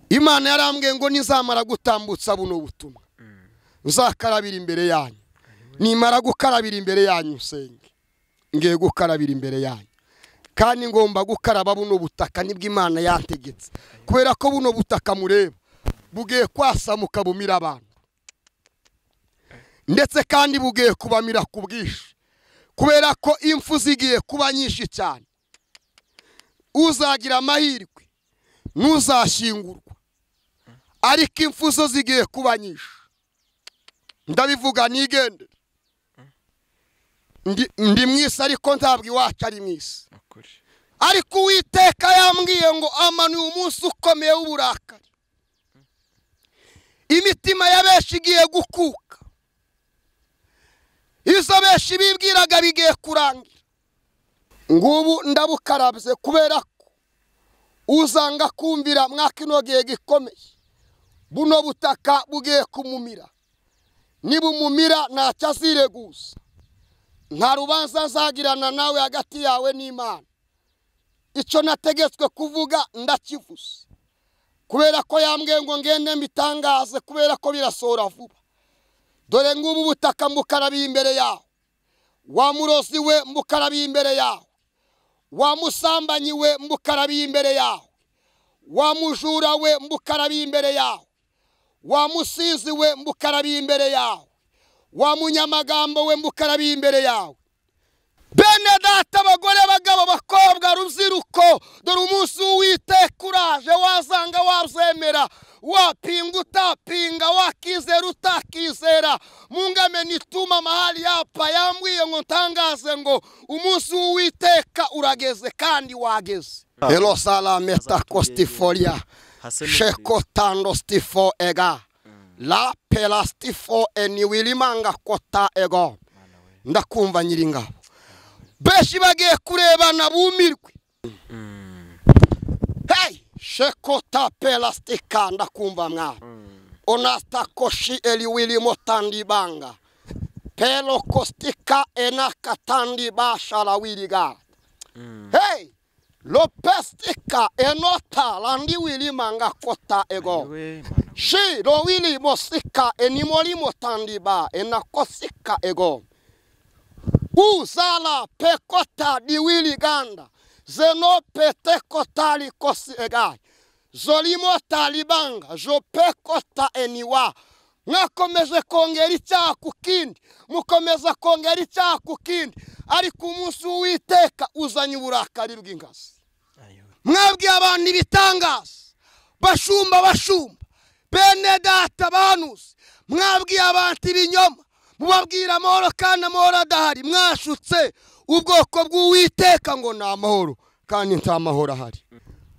Imana yarambwiye ngo nizamara gutambutsa buno butumwa uzakarabira imbere yanyu. Nimara gukarabira imbere yanyu senge ngiye gukarabira imbere yanyu kandi ngomba gukaraba buno butaka nibwo Imana yantegetse kubera ko buno butaka mureba bugiye kwasamuka bumira abantu ndetse kandi bugiye kubamira kubwishi kubera ko impfu zigiye kuba nyinshi cyane. Uzagira amahirwe ntuzashingurwa ariko impfu zo zigiye kuba nyinshi. Ndabivuga nigendere ndi mwisi ariko ntabwo iwacu ari mwisi. Ariko Uwiteka yambwiye ngo amanuye umunsi ukomeye w'uburakari. Imitima ya benshi igiye gukuka. Izo benshi bibwiraga bigiye kurangira. Ngubu ndabukarabye kubera ko uzanga kumvira mwakino gihe gikomeye. Buno butaka bugiye kumumira. Nibumumira ntacyo azireguza. Nta rubanza azagirana nawe hagati yawe n'Imana. Icyo nategetswe kuvuga ndakivuze kubera ko yambwiye ngo ngende mbitangaze kubera ko birasohora vuba. Dore ngubu butaka mbukarabiye imbere yawe. Wa murozi we mbukarabiye imbere yawe. Wa musambanyi we mbukarabiye imbere yawe. Wa mujura we mbukarabiye imbere yawe. Wa musizi we mbukarabiye imbere yawe. Wa munyamagambo we mbukarabiye imbere yawe. Bene data abagore bagabo bakobwa rubyiruko dore umunsi w'Uwiteka uraje wazanga wazemera wapinga utapinga wakizera utakizera mungame nituma mahali hapa yambwiye ngo ntangaze ngo umunsi w'Uwiteka urageze kandi wageze. Hello salame takostifolia shekotando stifo ega la pelastifo eniwilimanga kota ego. Ndakumva nyiringabo beshi bagiye kurebana bumirwe. Hey shekota pelastika ndakumva mwa onasta koshi eliwili motandi banga pelo kostika enakatandi bashala wiliga. Hey lopestika enota landi wili manga kota ego shi lo wili mosika enimoli motandi ba enakosika ego. Uzala pekota diwili ganda zeno petekotali kosi egai zolimo talibanga jo pekota eniwa. Mwakomeze kongera icyaha ku kindi mukomeza kongera icyaha ku kindi ariko umunsi w'Uwiteka uzanye uburakari bw'ingazi. Mwabwiye abantu ibitangaza bashumba bene data banusi mwabwiye abantu ibinyoma mubabwira amahoro kandi amahoro adahari. Mwashutse ubwoko bw'Uwiteka ngo ni amahoro kandi nta mahoro ahari.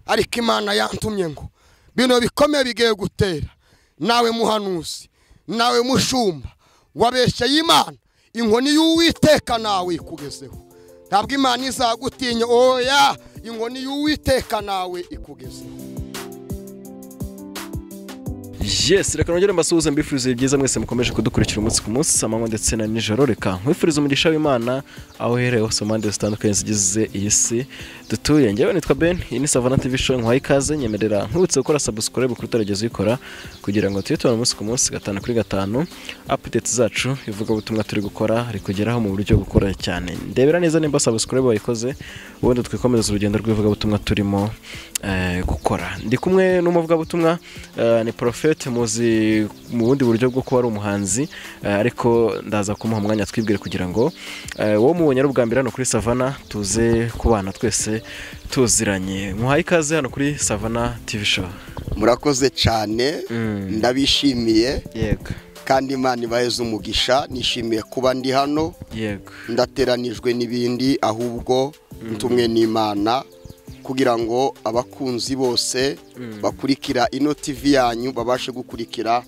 Ariko Imana yantumye ngo bino bikomeye bigiye gutera. Nawe muhanuzi nawe mushumba wabeshye Imana inkoni y'Uwiteka nawe ikugezeho. Ntabwo Imana izagutinya oya inkoni y'Uwiteka nawe ikugezeho. Yes, reka nongere mbasuhuze mbifurize byiza mwese mukomeje kudukurikira umunsi ku munsi amanywa ndetse na nijoro. Reka nkwifuriza umugisha w'Imana aho uhereye hose mu mpande zitandukanye zigize iyi si dutuye. Njyewe nitwa Ben, iyi ni Savana TV show. Nkwaye ikaze, nyemerera nkwibutse gukora subscribe kuri utarageze uyikora kugira ngo tujye tubona umunsi ku munsi 5 kuri 5 updates zacu ivuga ubutumwa turi gukora ari kugeraho mu buryo bukora cyane. Ndebera neza nimba subscribe wayikoze ubundi twikomeza urugendo rw'ivuga ubutumwa turimo gukora. Ndi kumwe n'umuvuga butumwa ni Prophet muzi mu bundi buryo bwo kuba ari umuhanzi ariko ndaza kumuha umwanya twibwire kugira ngo wo mubonye ari ubwambira no kuri Savana tuze kubana twese tuziranye. Muhaye ikaze hano kuri Savana TV show. Murakoze cyane ndabishimiye. Yego. Kandi Imana ibaheze umugisha. Nishimiye kuba ndi hano. Yego. Ndateranijwe n'ibindi ahubwo ntumwe n'Imana kugira ngo abakunzi bose bakurikira ino TV yanyu babashe gukurikira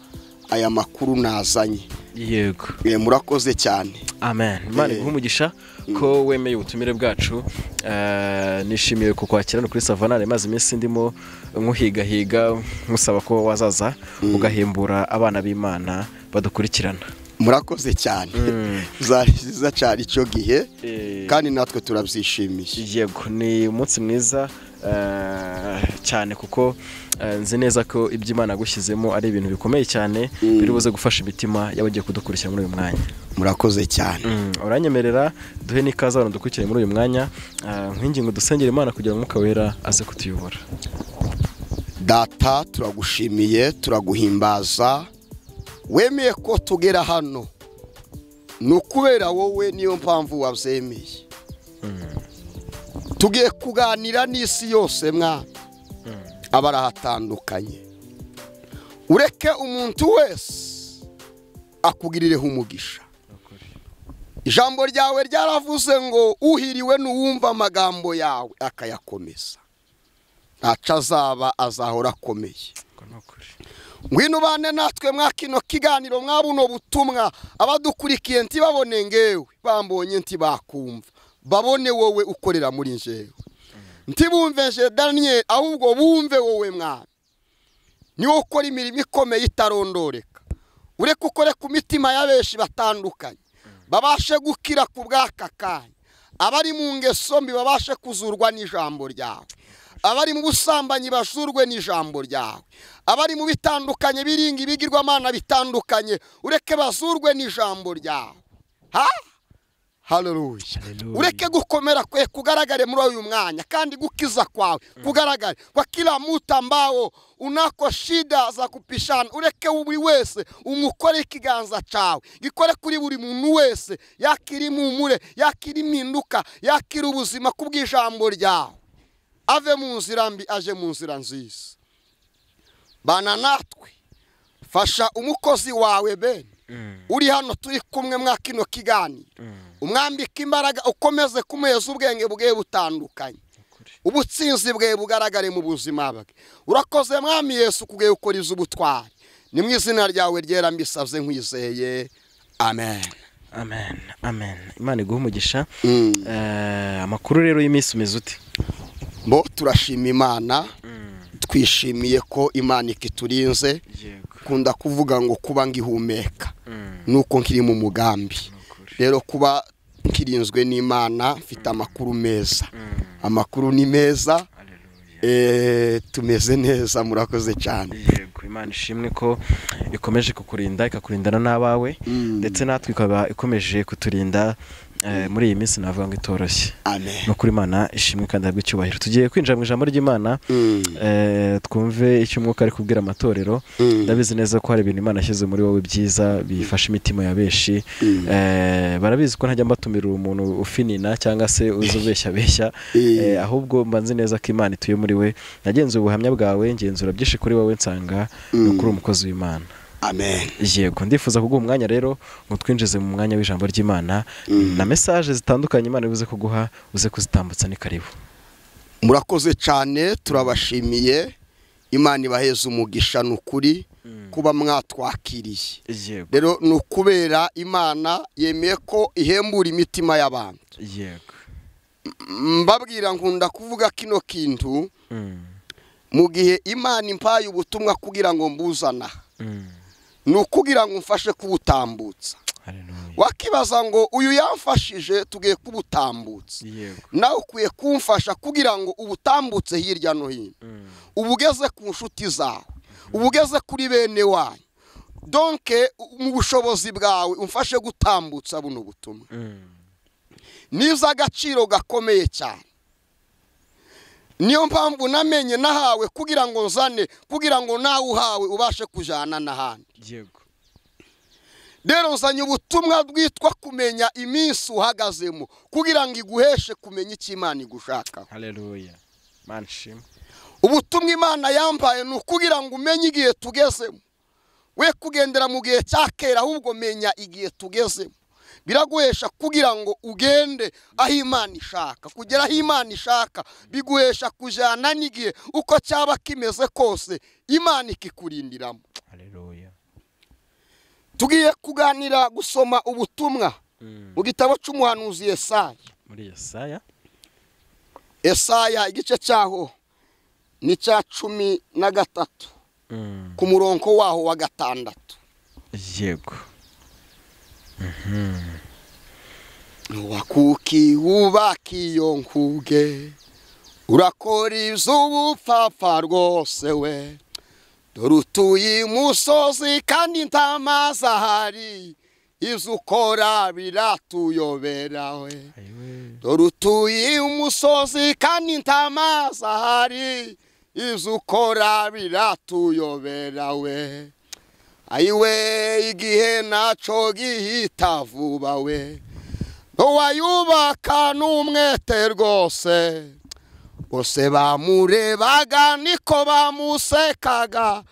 aya makuru nazanye. Yego. Murakoze cyane. Amen. Imana iguhe ko wemeye ubutumire bwacu. Nishimiye kukwakira no kuri Savana. Maze iminsi ndimo nkuhiga musaba ko wazaza ugahimbura abana b'Imana badukurikirana. Murakoze cyane. Zaziza cyari cyo gihe kandi natwe turabyishimiye. Yego, ni umunsi mwiza cyane kuko nzi neza ko ibyo Imana yagushyizemo ari ibintu bikomeye cyane biri buze gufasha imitima y'abagiye kudukurikira muri uyu mwanya. murakoze cyane. Uranyemerera duhe n'ikaze abantu dukurikire muri uyu mwanya, nk'ingingo dusengera Imana kugira ngo Umwuka Wera aze kutuyobora. Data turagushimiye turaguhimbaza, wemeye ko tugera hano ni ukubera wowe, niyo mpamvu wabyemeye. tugiye kuganira n'isi yose mwana, abarahatandukanye. ureke umuntu wese akugirireho umugisha. ijambo ryawe ryaravuze ngo uhiriwe n'uwumva amagambo yawe akayakomeza, ntaca azaba azahora akomeye. ngwino ubane natwe mwa kino kiganiro, mwa buno butumwa. abadukurikiye ntibabone ngewe, bambonye ntibakumva, babone wowe ukorera muri njewe. ntibumve nje Daniel, ahubwo bumve wowe mwana, niwo ukora imirimo ikomeye itarondoreka. ureke ukore ku mitima y'abenshi batandukanye, babashe gukira ku bw'aka kanya. abari mu ngeso mbi babashe kuzurwa n'ijambo ryawe, abari mu busambanyi bajurwe n'ijambo ryawe, abari mu bitandukanye biringa ibigirwamana bitandukanye, ureke bazurwe n'ijambo ryawe. Haleluya. ureke gukomera kwe kugaragare muri uyu mwanya, kandi gukiza kwawe kugaragare kwa kila mtu ambao unako shida za kupishana. ureke buri wese umukore ikiganza cawe gikore kuri buri muntu wese, yakira impumure, yakira impinduka, yakira ubuzima kubw'ijambo ryawe. ave mu nzira mbi aje mu nzira nziza. bana natwe, fasha umukozi wawe bene uri hano turi kumwe mwa kino kiganiro, umwambika imbaraga, ukomeze kumeza ubwenge bwe butandukanye, ubutsinzi bwe bugaragare mu buzima bwe. urakoze mwami Yesu kugiye ukoriza ubutwari, ni mu izina ryawe ryera mbisavye nkwizeye, amen. Amen, amen. Imana iguhe umugisha. Amakuru rero y'iminsi umeze ute? Bo turashima Imana, twishimiye ko Imana ikiturinze. kunda kuvuga ngo kuba ngihumeka nuko nkiri mu mugambi. rero kuba kirinzwe n'Imana, mfite amakuru meza. amakuru ni meza. tumeze neza, murakoze cyane. Yego, Imana ishimwe ko ikomeje kukurinda, ikakurindana n'abawe, ndetse natwe ikaba ikomeje kuturinda muri iyi minsi navuga ngo itoroshye. Amen. No kuri Imana ishimwe kandi habwe icyubahiro. Tugiye kwinjira mu ijambo ry'Imana, twumve icyo Umwuka ari kubwira amatorero. ndabizi neza ko hari ibintu Imana yashyize muri wowe byiza bifasha imitima ya benshi. barabizi ko ntajya mbatumira umuntu ufinina cyangwa se uzubeshya beshya, ahubwo mbanzi neza ko Imana ituye muri we. nagenzuye ubuhamya bwawe, ngenzura byinshi kuri wowe, nsanga ni ukuri umukozi w'Imana. Amen. Yego, ndifuza kuguha umwanya rero ngo twinjize mu mwanya w'ijambo ry'Imana, na message zitandukanye Imana ibuze kuguha, uze kuzitambutsa. ni karibu. murakoze cyane, turabashimiye. Imana ibaheze umugisha n'ukuri kuba mwatwakiriye. Yego. rero nukubera Imana yemeye ko ihembura imitima y'abantu. Yego. mbabwira nkunda kuvuga kino kintu mu gihe Imana impaye ubutumwa kugira ngo mbuzana, nukugira ngo mfashe kubutambutsa. wakibaza ngo uyu yamfashije tugiye kubutambutsa, nawe ukwiye kumfasha kugira ngo ubutambutse hirya no hino, ubugeze ku nshuti zawe, ubugeze kuri bene wanyu. donke mu bushobozi bwawe umfashe gutambutsa buno butumwa. niza agaciro gakomeye cyane. niyo mpamvu namenye nahawe kugira ngo nzane, kugira ngo nawe uhawe ubashe kujana n'ahandi. Yego. rero nzanye ubutumwa bwitwa kumenya iminsi uhagazemo, kugira ngo iguheshe kumenya icyo Imana igushaka. Haleluya. Imana ishimwe. ubutumwa Imana yampaye ni ukugira ngo umenye igihe tugezemo, we kugendera mu gihe cya kera, ahubwo menya igihe tugezemo. biraguhesha kugira ngo ugende aho Imana ishaka. kugera aho Imana ishaka biguhesha kujana n'igihe uko cyaba kimeze kose, Imana ikikurindiramo. Haleluya. tugiye kuganira gusoma ubutumwa mu gitabo cy'umuhanuzi Yesaya. muri Yesaya, Yesaya igice cyaho ni cya 13 ku murongo waho wa 6. Yego. wakuki ubaki yonkuge urakora iby'ubupfapfa rwose we dore utuye imusozi kandi nta mazi ahari ibyo ukora biratuyobera we dore utuye umusozi kandi nta mazi ahari ibyo ukora biratuyobera we ayiwe igihe naco gihita vuba we ntiwayubaka n'umwete rwose bose bamurebaga niko bamusekaga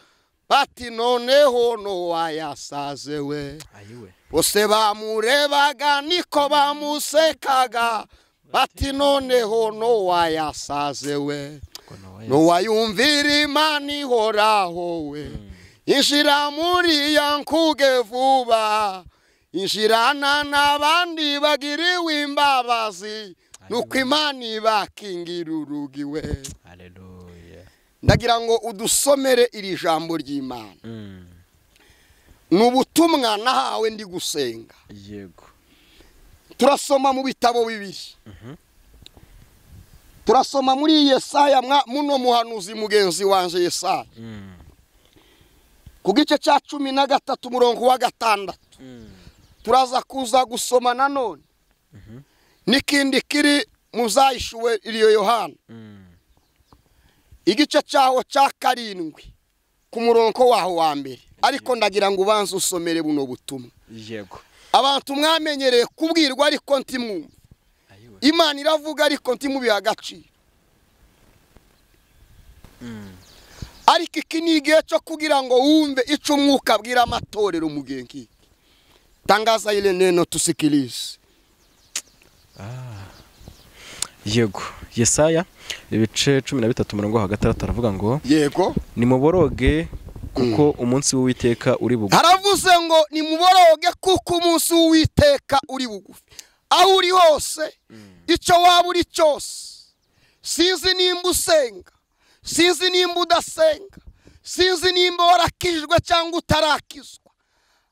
bati noneho ntiwayasaze we bose bamurebaga niko bamusekaga bati noneho ntiwayasaze we ntiwayumvira Imana ihoraho we injira muri ya nkuge vuba injirana n'abandi bagiriwe imbabazi nuko Imana ibakingira urugi we ndagira ngo udusomere iri jambo ry'Imana n'ubutumwa nahawe ndi gusenga yego turasoma mu bitabo bibiri turasoma muri Yesaya muno muhanuzi mugenzi wanje Yesaya ku gice cya 13 umurongo wa 6 turaza kuza gusoma nanone n'ikindi kiri muzayishuwe iriyo Yohana igice cyaho cya 7 ku murongo waho wa mbere ariko ndagira ngo ubanze usomere buno butumwa yego abantu mwamenyereye kubwirwa ariko ntimwumva Imana iravuga ariko ntimubiha agaciro ariko iki ni igihe cyo kugira ngo wumve icyo umwuka abwira amatorero mu gihe nk'iki tangaza ile neno tusikilize yego Yesaya ibice 13 umurongo wa 6 aravuga ngo yego nimuboroge kuko umunsi w'Uwiteka uri bugufi haravuze ngo nimuboroge kuko umunsi w'Uwiteka uri bugufi aho uri hose icyo waba uri cyose sinzi nimba usenga sinzi nimba udasenga sinzi nimba warakijwe cyangwa utarakizwa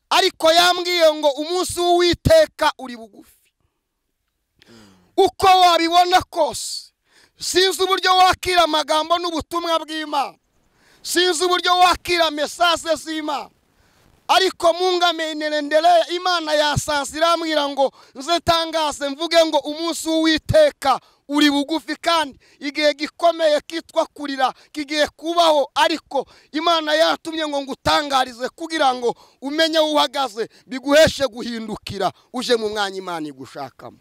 ariko yambwiye ngo umunsi w'Uwiteka uri bugufi uko wabibona kose sinzi uburyo wakira amagambo n'ubutumwa bw'Imana sinzi uburyo wakira message z'Imana ariko mungamenerendere Imana yasanze irambwira ngo nze tangaze mvuge ngo umunsi w'Uwiteka uri bugufi kandi igihe gikomeye kitwa kurira kigiye kubaho ariko Imana yatumye ngo ngutangarize kugira ngo umenye uhagaze biguheshe guhindukira uje mu mwanya Imana igushakamo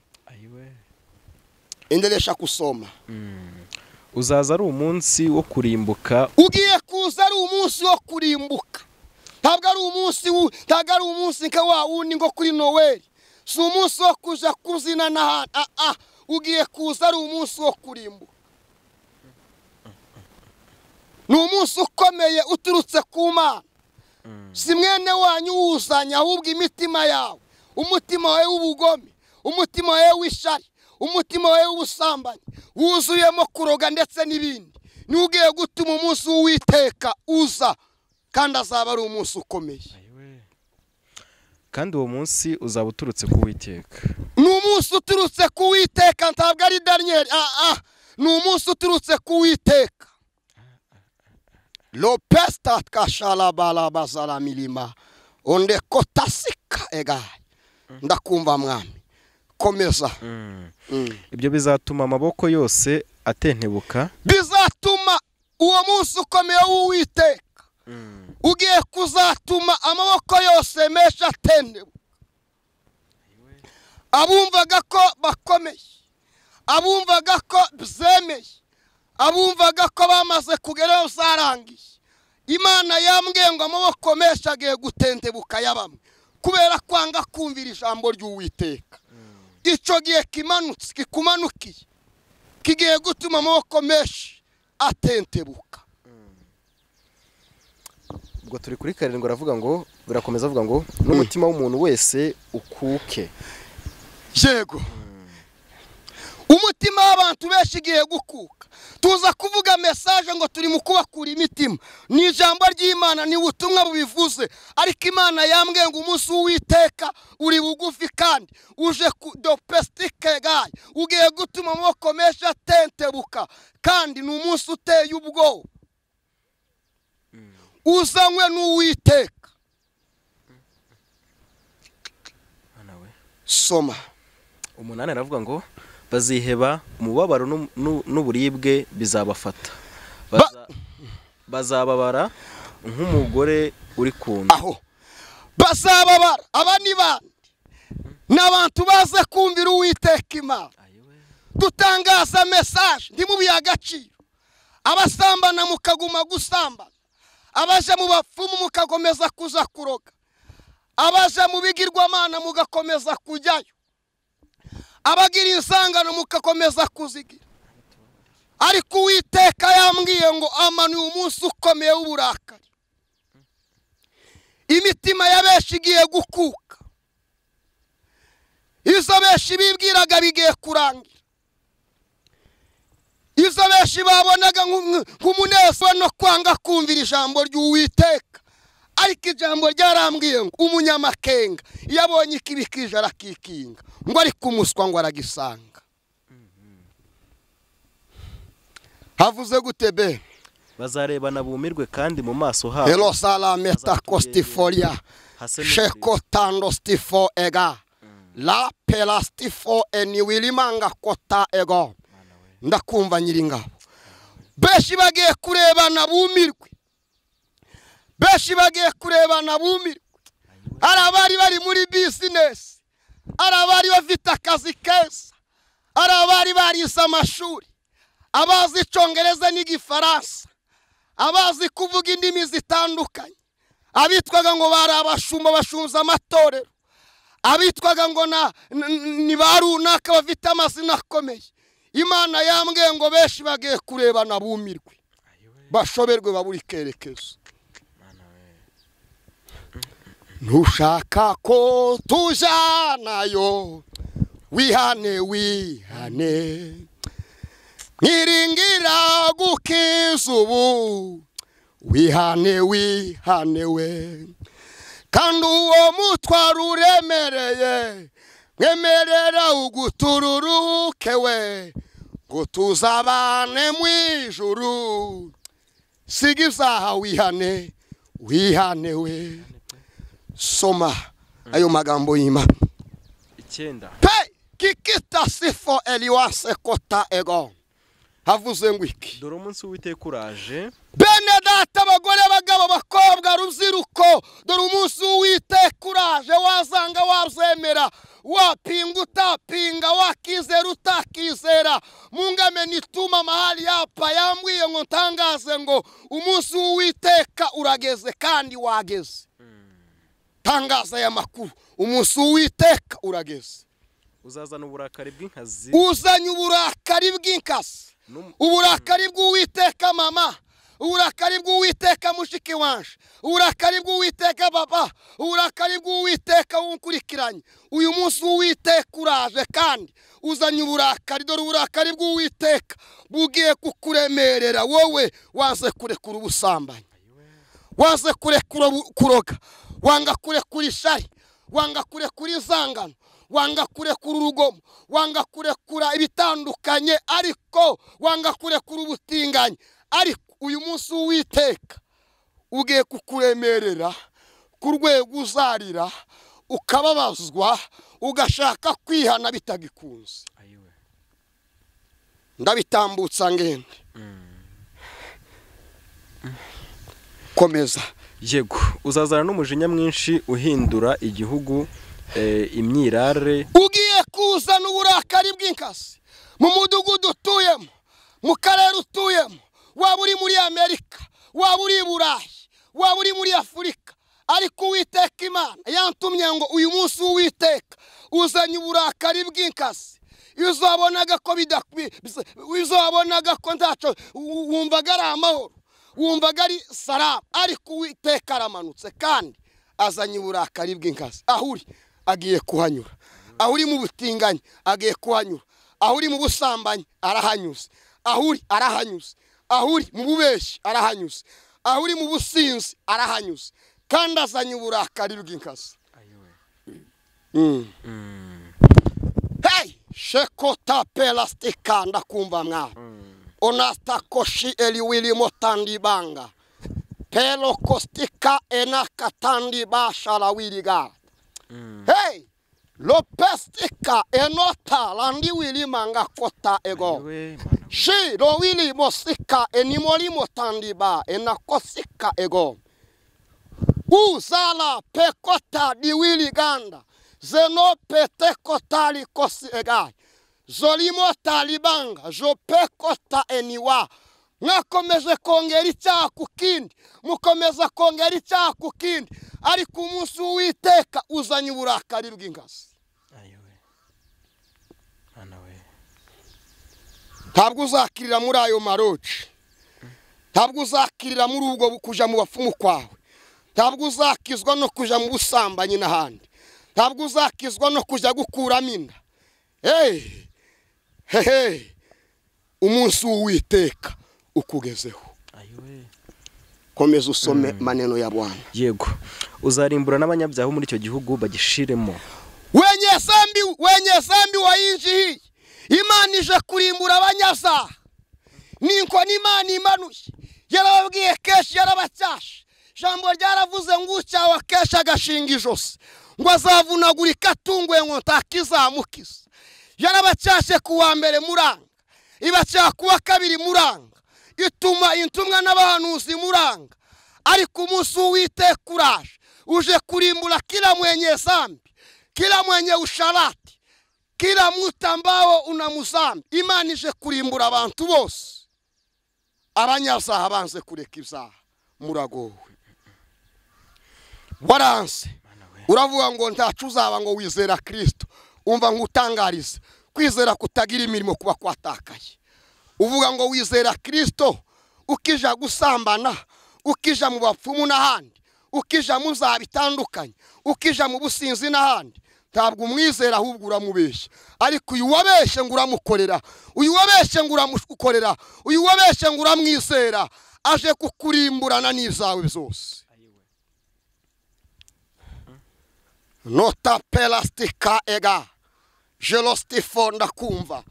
endelesha kusoma uzaza ari umunsi wo kurimbuka ugiye kuza ari umunsi wo kurimbuka ntabwo ari umunsi nka wa wundi ngo kuri Noel si umunsi wo kuja kuzina n'ahandi ugiye kuza ari umunsi wo kurimbuka ni umunsi ukomeye uturutse ku Mana si mwene wanyu wuzanya ahubwo imitima yawe umutima wawe w'ubugome umutima wawe w'ishari umutima wawe w'ubusambanyi wuzuyemo kuroga ndetse n'ibindi ni ugiye gutuma umunsi w'Uwiteka uza kandi azaba ari umunsi ukomeye kandi uwo munsi uzaba uturutse ku Uwiteka ni umunsi uturutse ku Uwiteka ntabwo ari Daniel ni umunsi uturutse ku Uwiteka lopesta kashala bala bazala milima onde kotasika egaye ndakumva mwami komeza ibyo bizatuma amaboko yose atentebuka bizatuma uwo munsi ukomeye w'Uwiteka ugiye kuzatuma amaboko yose mesha atentebuka abumvaga ko bakomeye abumvaga ko byemeye abumvaga ko bamaze kugeraho zarangiye Imana yambwiye ngo amaboko mesha agiye gutentebuka yabamwe kubera kwanga kumvira ijambo ry'Uwiteka icyo gihe kimanutse kikumanukiye kigiye gutuma amaboko menshi atentebuka ubwo turi kuri 7 aravuga ngo birakomeza avuga ngo n'umutima w'umuntu wese ukuke yego umutima w'abantu benshi igiye gukuka tuza kuvuga message ngo turi mu kubakura imitima. Ni ijambo ry'Imana, ni ubutumwa bubivuze, ariko Imana yambwiye ngo umunsi w'Uwiteka uri bugufi kandi uje dopestike gaye, ugiye gutuma amaboko menshi atentebuka, kandi ni umunsi uteye ubwoba uzanywe n'Uwiteka. Soma 8 aravuga ngo baziheba umubabaro n'uburibwe bizabafata, bazababara nk'umugore uri kunda. Aho bazababara, aba ni bandi n'abantu baze kumvira Uwiteka Imana. Dutangaza message ndi mu byagaciro. Abasambana mukaguma gusambana, abaje mu bapfumu mukakomeza kuza kuroga, abaje mu bigirwamana mugakomeza kujyayo, abagira insangano mukakomeza kuzigira. Ariko Uwiteka yambwiye ngo amanuye umunsi ukomeye w'uburakari. Imitima y'abenshi igiye gukuka, izo benshi bibwiraga bigiye kurangira, izo benshi babonaga nk'umunezero no kwanga kumvira ijambo ry'Uwiteka. Ariko ijambo ryarambwiye ngo umunyamakenga yabonye ikibi kije arakikinga, ngo ari kumuswa ngo aragisanga. Havuze gute be? Bazarebana bumirwe kandi mu maso habo. Hello salameta costifolia shekotando stifo ega la pelastifo eniwilimanga kota ego. Ndakumva Nyiringabo. Beshi bagiye kurebana bumirwe, beshi bagiye kurebana bumirwe. Arabari bari muri business, arabari bafite akazi keza, arabari barize amashuri, abazi Icyongereza n'Igifaransa, abazi kuvuga indimi zitandukanye, abitwaga ngo bari abashumba bashunza amatorero, abitwaga ngo ni barunaka bafite amazina akomeye. Imana yambwiye ngo beshi bagiye kurebana bumirwe, bashoberwe baburi kerekezo. Ntushaka ko tujanayo, wihane wihane, nkiringira gukiza ubu, wihane wihane we, kandi uwo mutwaro uremereye mwemerera ugutururuke we, ngo tuzabane mu ijuru. Siga ibyaha wihane wihane we. Soma ayo magambo y'Imana. 9 Pe kikita sifo eliwase kota ego. Havuze ngo iki? Dore umunsi w'Uwiteka uraje. Bene data, abagore, abagabo, bakobwa, rubyiruko, dore umunsi w'Uwiteka uraje. Wazanga wazemera, wapinga utapinga, wakizera utakizera. Mungame nituma mahali hapa yambwiye ngo ntangaze ngo umunsi w'Uwiteka urageze kandi wageze. Tangaza ya makuru, umunsi w'Uwiteka urageze. Uzazana uburakari bw'inkazi, uzanye uburakari bw'inkazi, uburakari bw'Uwiteka mama, uburakari bw'Uwiteka mushiki wanje, uburakari bw'Uwiteka baba, uburakari bw'Uwiteka wunkurikiranye. Uyu munsi w'Uwiteka uraje kandi uzanye uburakari. Dore uburakari bw'Uwiteka bugiye kukuremerera wowe waze kurekura ubusambanyi, waze kurekura kuroga, wanga kurekura ishari, wanga kurekura izangano, wanga kurekura urugomo, wanga kurekura ibitandukanye, ariko wanga kurekura ubutinganyi. Ariko uyu munsi w'Uwiteka ugiye kukuremerera ku rwego uzarira, ukababazwa, ugashaka kwihana bitagikunze. Ndabitambutsa ngende. Komeza. Yego, uzazana n'umujinya mwinshi uhindura igihugu imyirare. Ugiye kuzana uburakari bw'inkazi mu mudugudu utuyemo, mu karere utuyemo, waba uri muri Amerika, waba uri i Burayi, waba uri muri Afurika. Ariko Uwiteka Imana yantumye ngo uyu munsi w'Uwiteka uzanye uburakari bw'inkazi. Uzabonaga ko bidakwiye, uzabonaga ko ntaco, wumvaga ari amahoro, wumvaga ari salama. Ariko Uwiteka aramanutse kandi azanye uburakari bw'inkazi. Aho uri agiye kuhanyura, aho uri mu butinganyi agiye kuhanyura, aho uri mu busambanyi arahanyuze, ahuri arahanyuze, ahuri mu bubeshi arahanyuze, ahuri mu businzi arahanyuze, kandi azanye uburakari bw'inkazi. Hey, shekota pelastika ndakumva mwa. Onasta koshi eliwili motandi banga. Pelo kostika enakatandi bashala wiliga. Hey, lopestika enota landi wili manga kota ego. Shi lo wili mosika enimoli motandi ba enakosika ego. Uzala pekota di wili ganda. Zeno pete kotali kosi egai. Zolimo talibanga. Jo pekota eniwa. Mwakomeze kongera icyaha ku kindi, mukomeza kongera icyaha ku kindi, ariko umunsi w'Uwiteka uzanye uburakari bw'inkazi. Ntabwo uzakirira muri ayo maroci, ntabwo uzakirira muri ubwo kuja mu bapfumu kwawe, ntabwo uzakizwa no kuja mu busambanyi n'ahandi, ntabwo uzakizwa no kuja gukuramo inda. Umunsi w'Uwiteka ukugezeho. Komeza usome maneno ya Bwana. Yego, uzarimbura n'abanyabyaha muri icyo gihugu bagishiremo. Wenye zambi wa inji hii, Imana ije kurimbura abanyazaha. Ninko n'Imana imanuye, yarababwiye kenshi yarabacyashe. Jambo ryaravuze ngo ucyawa kenshi agashinga ijosi, ngo azavunagurika atunguye ngo ntakizamukiza. Yarabacyashe kuwa mbere muranga, ibacyaha kuwa kabiri muranga, ituma intumwa n'abahanuzi muranga, ariko umunsi w'Uwiteka uraje, uje kurimbura kila mwenye zambi, kila mwenye usharati, kila mtu ambao una muzambi. Imana ije kurimbura abantu bose. Abanyazaha banze kureka ibyaha, muragowe. Waranse, uravuga ngo ntacu uzaba ngo wizera Kristo. Umva nkutangarize, kwizera kutagira imirimo kuba kwatakaye. Uvuga ngo wizera Kristo, ukija gusambana, ukija mu bapfumu n'ahandi, ukija mu zaha bitandukanye, ukija mu businzi n'ahandi, ntabwo umwizera ahubwo uramubeshya. Ariko uyu wabeshye ngo uramukorera, uyu wabeshye ngo uramukorera, uyu wabeshye ngo uramwizera, aje kukurimburana n'izawe byose. Nota pelastika ega, jelostifo ndakumva.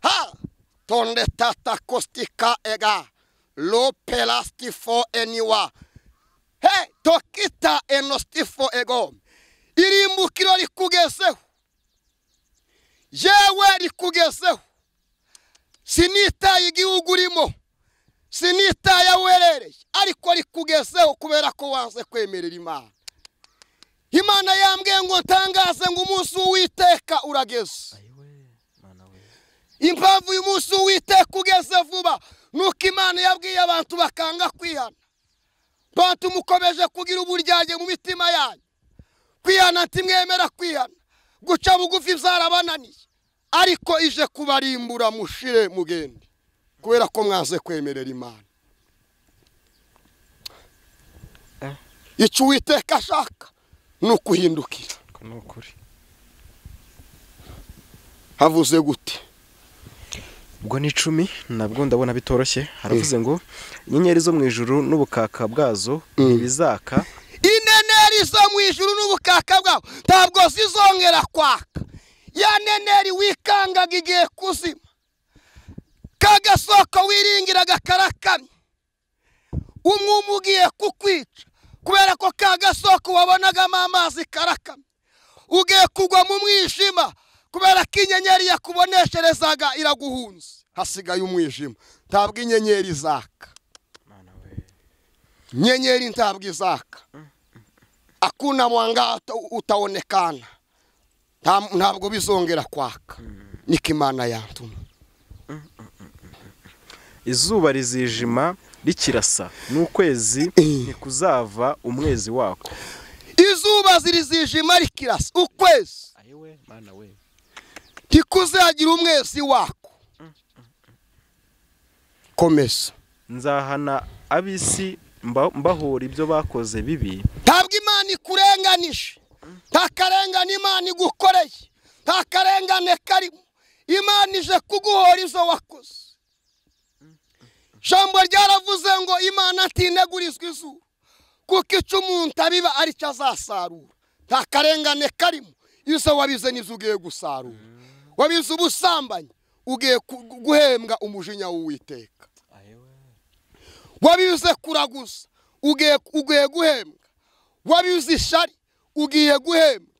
Ha! Tonde tata kostika ega, lo pelastifo eniwa. Hey, tokita enostifo ego. Irimbukiro rikugezeho. Yewe rikugezeho. Sinitaye igihugu urimo, sinitaye awerereye, ariko rikugezeho kubera ko wanze kwemerera Imana. Imana yambwiye ngo ntangaze ngo umunsi w'Uwiteka urageze. Impamvu uyu munsi w'Uwiteka ugeze vuba, nuko Imana yabwiye abantu bakanga kwihana. Abantu mukomeje kugira uburyarya mu mitima yanyu, kwihana ntimwemera kwihana, guca bugufi byarabananiye, ariko ije kubarimbura mushire mugende, kubera ko mwaze kwemerera Imana. Icyo Uwiteka ashaka nukuhindukira. Nukuri. Havuze gute? Ubwo ni 10 nabwo ndabona bitoroshye. Haravuze ngo inyenyeri zo mu ijuru n'ubukaka bwazo ntibizaka. Inyenyeri zo mu ijuru n'ubukaka bwazo ntabwo zizongera kwaka. Ya nyenyeri wikangaga igiye kuzima, kagasoko wiringiraga karakamye, umwuma ugiye kukwica, kubera ko kagasoko wabonagamo amazi karakamye. Ugiye kugwa mu mwijima, kubera ko inyenyeri yakubonesherezaga iraguhunze, hasigaye umwijima. Ntabwo inyenyeri zaka. Nyenyeri ntabwo izaka. Akuna mwanga utaonekana. Ntabwo bizongera kwaka. Niko Imana yantuma. Izuba rizijima rikirasa, n'ukwezi ntikuzava umwezi wako. Izuba zirizijima rikirasa, ukwezi Ayewe Mana we, ntikuzagira umwezi wako. Komeza. Nzahana abisi mbahora ibyo bakoze bibi. Ntabwo Imana ikurenganisha, nta karengane Imana igukoreye, nta karengane karimo. Imana ije kuguhora izo wakoze. jambo ryaravuze ngo Imana ntinegurizwa izuru kuko icyo umuntu abiba ari cyo azasarura nta karengane karimo iyo wabize n'ibyo ugiye gusarura wabize ubusambanyi ugiye guhembwa umujinya w'Uwiteka wabize kuraguza ugiye guhembwa wabize ishari ugiye guhembwa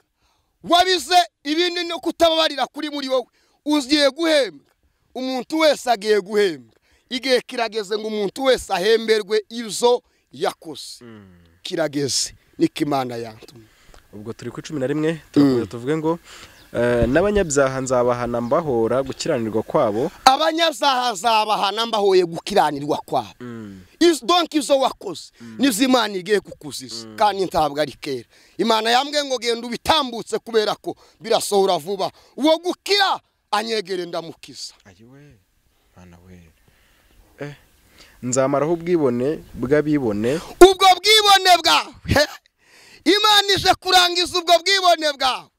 wabize ibindi no kutababarira kuri muri wowe ugiye guhembwa umuntu wese agiye guhembwa igihe kirageze ngo umuntu wese ahemberwe izo yakoze kirageze niko Imana yantumye. Ubwo turi ku 11 tuvuge ngo n'abanyabyaha nzabahana mbahora gukiranirwa kwabo abanyabyaha nzabahana mbahoye gukiranirwa kwabo donc izo wakoze nizo Imana igiye kukuziza kandi ntabwo ari kera. Imana yambwiye ngo genda ubitambutse kubera ko birasohora vuba uwo gukira anyegere ndamukiza. Ayiwe Mana we nzamaraho ubwibone bw'abibone ubwo bwibone bwawe Imana ije kurangiza ubwo bwibone bwawe.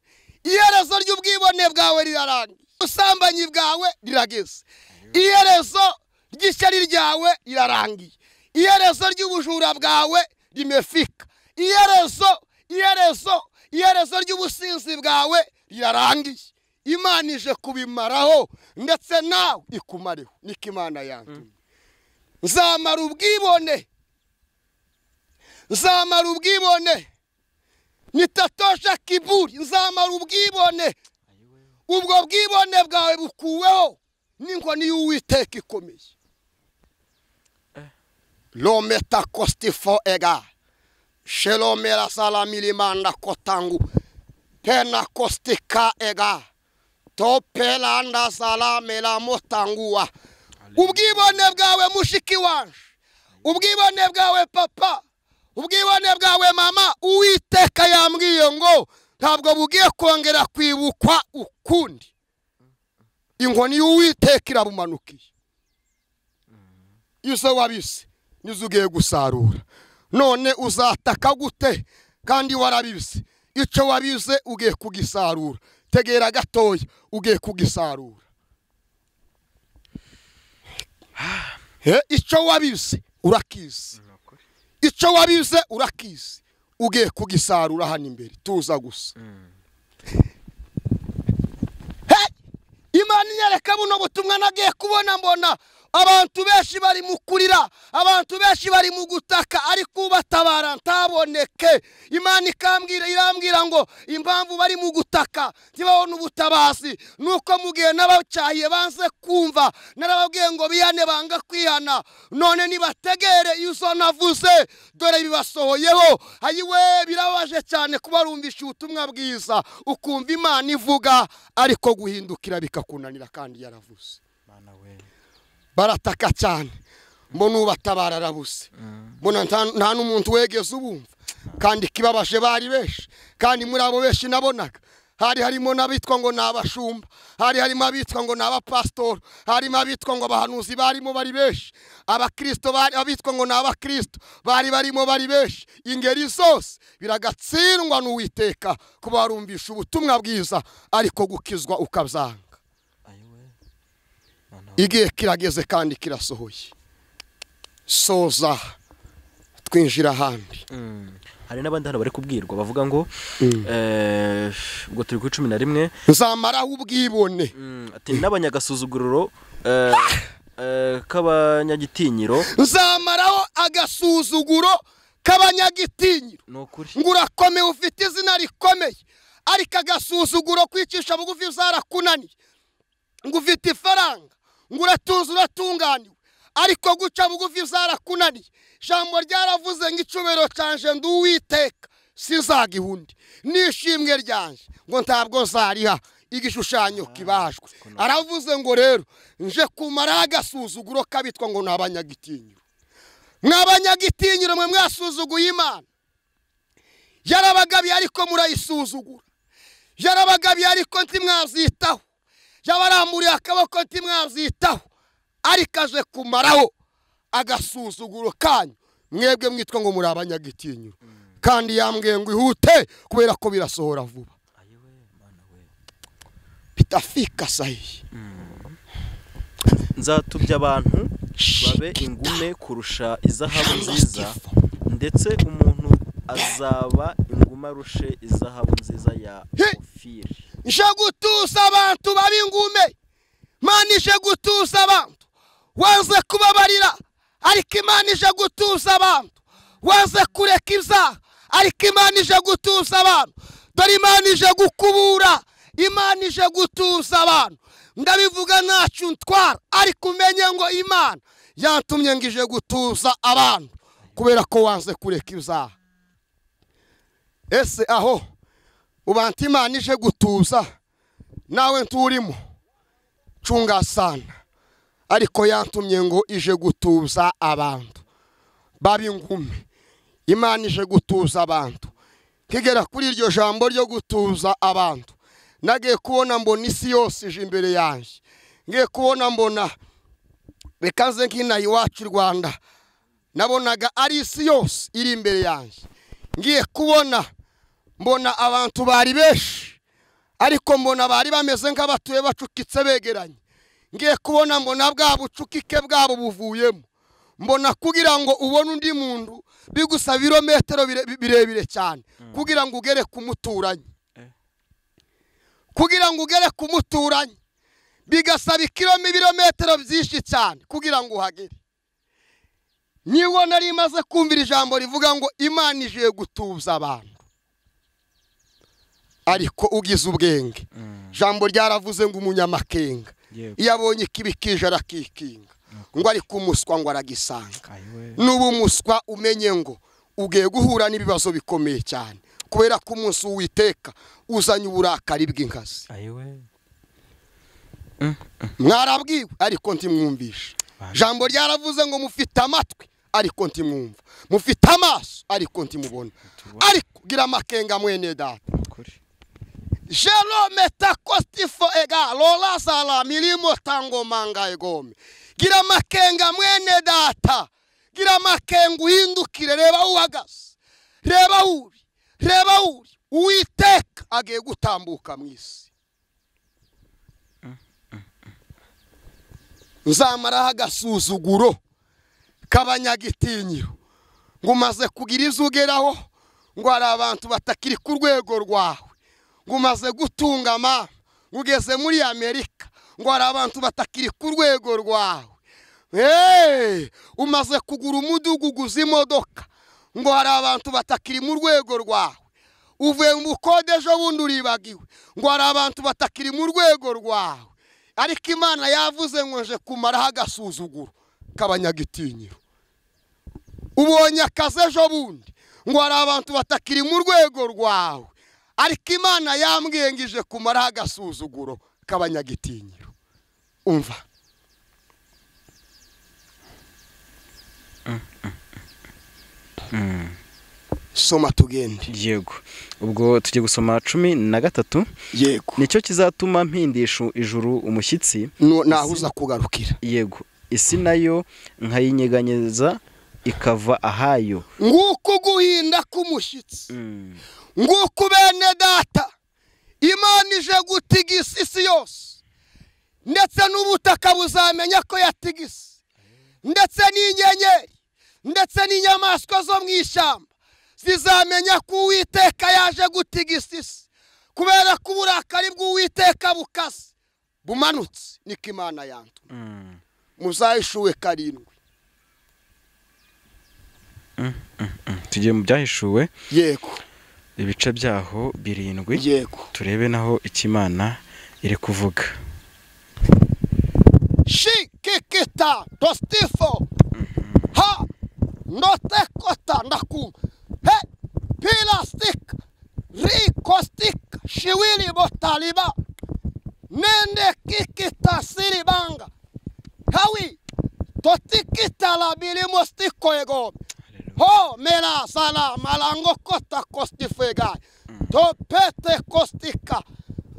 Iherezo ry'ubwibone bwawe rirarangiye ubusambanyi bwawe rirageze iherezo ry'ishyari ryawe rirarangiye iherezo ry'ubujura bwawe rimefika iherezo ry'ubusinzi bwawe rirarangiye. Imana ije kubimaraho ndetse nawe ikumareho niko Imana yantumye. Nzamara ubwibone nitatosha kiburi nzamara ubwibone ubwo bwibone bwawe bukuweho n'inkoni y'Uwiteka ikomeye. Lometa kostifo ega shelomera salamilimanda kotangu tena kostika ega topelanda salamela motanguwa. Ubwibone bwawe mushiki wanje ubwibone bwawe papa ubwibone bwawe mama Uwiteka yambwiye ngo ntabwo bugiye kongera kwibukwa ukundi. Inkoni y'Uwiteka irabumanukiye izo wabise nizo ugiye gusarura. None uzataka gute kandi warabise icyo wabize ugiye kugisarura. Tegera gatoya ugiye kugisarura. Icyo wabize urakizi icyo wabize urakizi ugiye kugisarura hano imbere tuza gusa. Imana inyereka buno butumwa nagiye kubona mbona abantu benshi bari mu kurira abantu benshi bari mu gutaka ariko ubatabara ntaboneke. Imana irambwira ngo impamvu bari mu gutaka ntibabone ubutabazi nuko mugiye n'abacyahiye banze kumva narababwiye ngo bihane banga kwihana. None nibategere izo navuze dore bibasohoyeho. Ayiwe birabaje cyane kuba rumvisha ubutumwa bwiza ukumva Imana ivuga ariko guhindukira bikakunanira kandi yaravuze. Mana we barataka cyane mbona ubatabara arabuse mbona nta n'umuntu wegeze ubumva kandi kibabaje bari benshi kandi muri abo benshi nabonaga harimo n'abitwa ngo nabashumba harimo abitwa ngo nabapastor harimo abitwa ngo abahanuzi barimo bari benshi abakristo abitwa ngo nabakristo barimo bari benshi. Ingeri zose biragatsindwa n'Uwiteka kuba warumvisha ubutumwa bwiza ariko gukizwa ukabyanga. Igihe kirageze kandi kirasohoye soza twinjira ahandi. Hari n'abandi hano bari kubwirwa bavuga ngo ubwo turi ku 11 nzamaraho ubwibone ati n'abanyagasuzuguriro k'abanyagitinyiro nzamaraho agasuzuguro k'abanyagitinyiro. Ngo urakomeye ufite izina rikomeye ariko agasuzuguro kwicisha bugufi zarakunaniye. Ngo ufite ifaranga ngo uratuza uratunganiwe ariko guca bugufi zarakunaniye. Jambo ryaravuze ngo icubero canje nduwiteka sizagihundi nishimwe ryanje ngo ntabwo zariha igishushanyo kibajwe. Aravuze ngo rero nje kumara agasuzuguro kabitwa ngo nabanyagitinyiro. Mwabanyagitinyiro mwe mwasuzuguye Imana yarabagabiye ariko murayisuzugura yarabagabiye ariko ntimwazitaho yabaramburiye akaboko ntimwazitaho ariko aje kumaraho agasuzuguro kanyu mwebwe mwitwa ngo muri abanyagitinyiro kandi yambwiye ngo ihute kubera ko birasohora vuba. Bitafika sahihi nzatubya abantu babe ingume kurusha izahabu nziza, ndetse umuntu azaba ingume arushe izahabu nziza ya Ofiri. nje gutuza abantu babe ingume. Imana ije gutuza abantu wanze kubabarira, ariko Imana ije gutuza abantu wanze kureka ibyaha, ariko Imana ije gutuza abantu. Dore Imana ije gukubura, Imana ije gutuza abantu. Ndabivuga ntacyo ntwara, ariko umenye ngo Imana yantumye ngo ije gutuza abantu kubera ko wanze kureka ibyaha. Ese aho ubantu Imana ije gutuza nawe nturimo, cunga sana. Ariko yantumye ngo ije gutuza abantu babe ingume. Imana ije gutuza abantu. Kigera kuri iryo jambo ryo gutuza abantu, nagiye kubona mbona isi yose ije imbere yanjye. Ngiye kubona mbona bekaze nk'inaha iwacu Rwanda, nabonaga ari isi yose iri imbere yanjye. Ngiye kubona mbona abantu bari benshi, ariko mbona bari bameze nk'abatuye bacukitse begeranye. Ngiye kubona mbona bwa bucukike bwabo buvuyemo. Mbona kugira ngo ubone undi muntu bigusaba ibirometero birebire cyane kugira ngo ugere ku muturanyi. Kugira ngo ugere ku muturanyi bigasaba ibirometero byinshi cyane kugira ngo uhagere. Niwo nari maze kumvira ijambo rivuga ngo Imana ije gutuza abantu, ariko ugize ubwenge. Jambo ryaravuze ngo umunyamakenga iyo abonye ikibi kije arakikinga, ngo ari kumuswa ngo aragisanga. Nubu umuswa umenye ngo ugiye guhura n'ibibazo bikomeye cyane, kubera ko umunsi w'Uwiteka uzanye uburakari bw'inkazi. Mwarabwiwe ariko ntimwumvisha. Jambo ryaravuze ngo mufite amatwi ariko ntimwumva, mufite amaso ariko ntimubona. Ariko gira amakenga mwene data. Jelo metakostifo ega lola sala milimo tango manga egome. Gira makenga mwene data. Gira makenga uhindukire, reba uhagaze. Reba uri. Uwiteka agiye gutambuka mu isi. Nzamara agasuzuguro kabanyagitinyiro, ngo umaze kugira izugeraho, ngo hari abantu batakiri ku rwego rwawe. Ngo umaze gutunga ama, ngo ugeze muri Amerika, ngo hari abantu batakiri ku rwego rwawe. Umaze kugura umudugudu, uguze imodoka, ngo hari abantu batakiri mu rwego rwawe. Uvuye mu bukode ejo bundi uribagiwe, ngo hari abantu batakiri mu rwego rwawe. Ariko Imana yavuze ngo nje kumaraho agasuzuguro kabanyagitinyiro. Ubonye akazi ejo bundi, ngo hari abantu batakiri mu rwego rwawe. Ariko Imana yambwiye ngo ije kumaraho agasuzuguro kabanyagitinyiro. Umva. Soma tugende. Yego. Ubwo tujye gusoma 13. Yego. Nicyo kizatuma mpindisha ijuru umushyitsi, nahuza kugarukira. Yego. Isi nayo nkayinyeganyeza ikava ahayo. Nguko guhinda k'umushyitsi. Nguko bene data Imana ije gutigisa isi yose, ndetse n'ubutaka buzamenya ko yatigise, ndetse n'inyenyeri, ndetse n'inyamaswa zo mu ishyamba zizamenya ko Uwiteka yaje gutigisa isi, kubera ko uburakari bw'Uwiteka bukase bumanutse. Niko Imana yantumye. Muzahishuwe 7. Tugiye mu byahishuwe. Yego. Ibice byaho 7. Yego. Turebe naho ikimana iri kuvuga. Shikikita tostifo ha notekota ndakum he plastic rikostik shiwili botaliba nende kikita siribanga hawi totikita la bilimostiko ego ho mela sala malango kota kostifega to pete kostika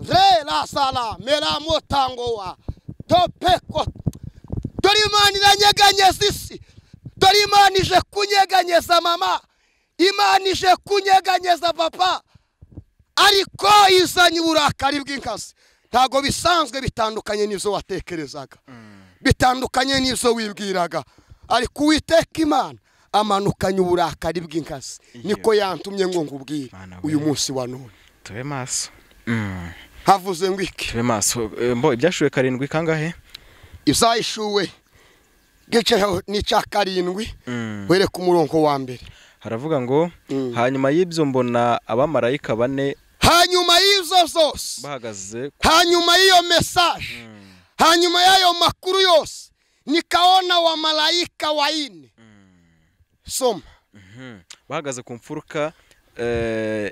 re la sala mela motangoa to peko. Dore Imana iranyeganyeza isi. Dore Imana ije kunyeganyeza mama. Imana ije kunyeganyeza papa. Ariko izanye uburakari bw'inkazi. Ntago bisanzwe bitandukanye n'ivyo watekerezaga. bitandukanye n'ivyo wibwiraga, ariko Uwiteka Imana amanukanye uburakari bw'inkazi. Niko yantumye ngo ngubwire uyu munsi wa none. Tube maso. Havuze ngo iki? Tube maso. Mbo ibyashuwe 7 kangahe? Izayishuwe giceho ni ca 7 were ku murongo wa mbere. Haravuga ngo hanyuma y'ibyo mbona abamarayika 4 hanyuma y'ivyo zose bahagaze, hanyuma y'iyo message, hanyuma y'ayo makuru yose nikaona wa malaika 4 soma bahagaze ku mfuruka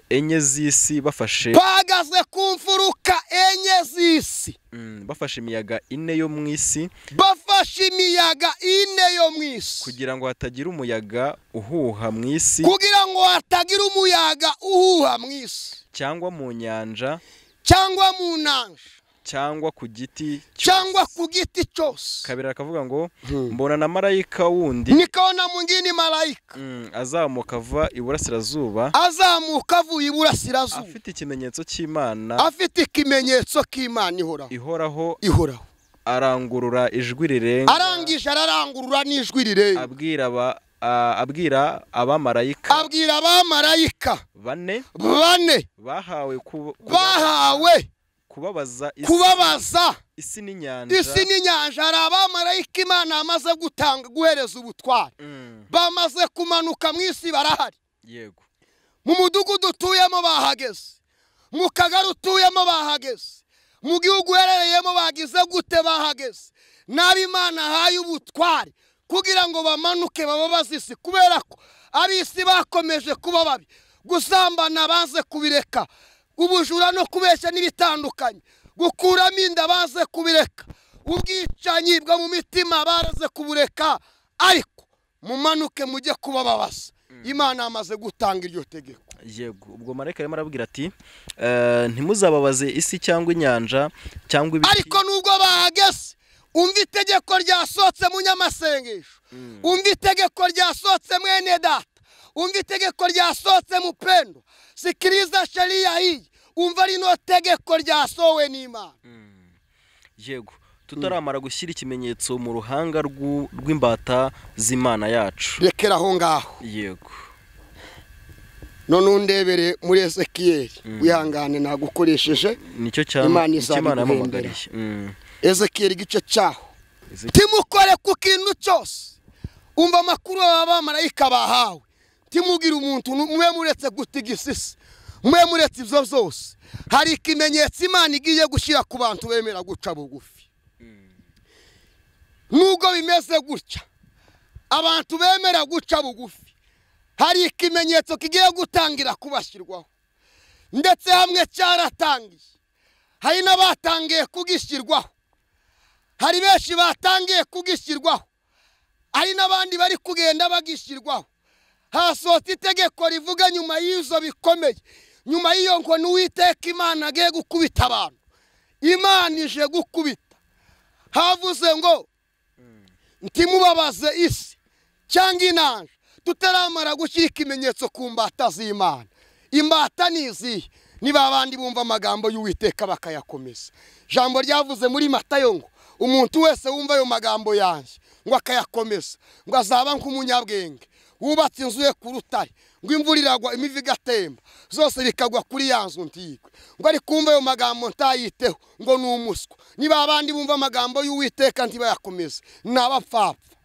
enye z'isi bafashe, bahagaze ku mfuruka enye z'isi, bafashe imiyaga 4 yo mu isi, bafashe imiyaga 4 yo mu isi, kugira ngo hatagira umuyaga uhuha mu isi, kugira ngo hatagira umuyaga uhuha mu isi, cyangwa mu nyanja, cyangwa mu nanja, cyangwa ku giti cyangwa ku giti cyose. Kabira akavuga ngo mbona na marayika wundi, nikaona mwingine malaika azamuka ava iburasirazuba, azamuka avuye iburasirazuba, afite ikimenyetso cy'Imana, afite ikimenyetso k'Imana ihoraho, arangurura ijwi rirenga, arangije ararangurura n'ijwi rirenga, abwira abamarayika 4 bahawe kubabaza isi n'inyanja. Hari abamarayika Imana amaze guhereza ubutware, bamaze kumanuka mu isi, barahari. Yego. Mu mudugudu utuyemo bahageze, mu kagari utuyemo bahageze, mu gihugu uherereyemo bagize gute bahageze. N'Imana haye ubutware kugira ngo bamanuke bababaze isi, kubera ko abisi bakomeje kuba babi, gusambana baze kubireka, ubujura no kubeshya n'ibitandukanye, gukuramo inda baze kubireka, ubwicanyi bwo mu mitima baraze kubureka, ariko mumanuke mujye kubababaza. Imana amaze gutanga iryo tegeko. Yego. Ubwo marayika arimo arabwira ati ntimuzababaze isi cyangwa inyanja cyangwa ibiti, ariko nubwo bahageze, umva itegeko ryasohotse mu nyamasengesho, umva itegeko ryasohotse mwene data, umva itegeko ryasohotse mu pendo. Sikiriza sheria hii, umva rino tegeko ryasowe n'Imana. Yego. Tutaramara gushyira ikimenyetso mu ruhanga rw'imbata z'Imana yacu. Rekera aho ngaho. Yego. None undebere muri Ezekiyeli, wihangane nagukoresheje, nicyo Imana yamubagariye. Ezekiyeli igice cyaho, timukore ku kintu cyose, umva amakuru abamarayika bahawe, timugira umuntu mwe muretse gutigisisa, mwe muretse ivyo zose. Hari ikimenyetso Imana igiye gushyira ku bantu bemera guca bugufi. Nubwo bimeze gutya, abantu bemera guca bugufi, hari ikimenyetso kigiye gutangira kubashyirwaho, ndetse hamwe cyaratangiye, hari n'abatangiye kugishyirwaho, hari benshi batangiye kugishyirwaho, hari n'abandi bari kugenda bagishyirwaho. Hasohotse itegeko rivuga nyuma y'izo bikomeye, nyuma y'iyo ngo n'Uwiteka Imana agiye gukubita abantu, Imana ije gukubita. Havuze ngo ntimubabaze isi cyangwa inyanja, tutaramara gushyira ikimenyetso ku mbata z'Imana. Imbata nizihe? Ni babandi bumva amagambo y'Uwiteka bakayakomeza. Jambo ryavuze muri Matayo ngo umuntu wese wumva ayo magambo yanjye ngo akayakomeza, ngo azaba nk'umunyabwenge wubatse inzu ye ku rutare, ngo imvura iragwa imivu igatemba, zose bikagwa kuri ya nzu ntigwe. Ngo ari kumva ayo magambo ntayiteho, ngo ni umuswa. Ni babandi bumva amagambo y'Uwiteka ntibayakomeze, ni abapfapfa.